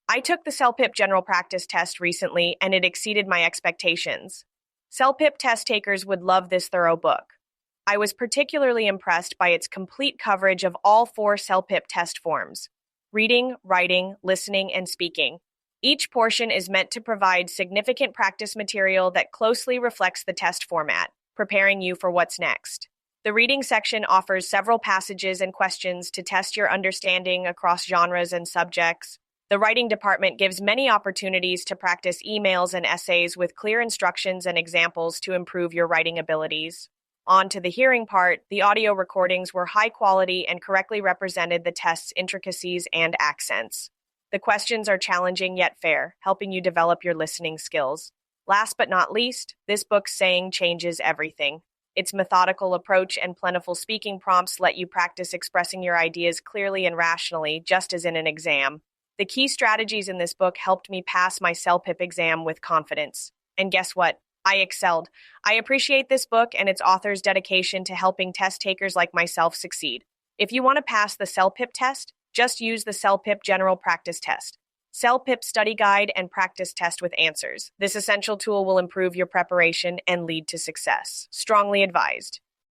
I took the CELPIP general practice test recently and it exceeded my expectations. CELPIP test takers would love this thorough book. I was particularly impressed by its complete coverage of all four CELPIP test forms: reading, writing, listening, and speaking. Each portion is meant to provide significant practice material that closely reflects the test format, preparing you for what's next. The reading section offers several passages and questions to test your understanding across genres and subjects. The writing department gives many opportunities to practice emails and essays with clear instructions and examples to improve your writing abilities. On to the hearing part, the audio recordings were high quality and correctly represented the test's intricacies and accents. The questions are challenging yet fair, helping you develop your listening skills. Last but not least, this book's saying changes everything. Its methodical approach and plentiful speaking prompts let you practice expressing your ideas clearly and rationally, just as in an exam. The key strategies in this book helped me pass my CELPIP exam with confidence. And guess what? I excelled. I appreciate this book and its author's dedication to helping test takers like myself succeed. If you want to pass the CELPIP test, just use the CELPIP General Practice Test. CELPIP Study Guide and Practice Test with Answers. This essential tool will improve your preparation and lead to success. Strongly advised.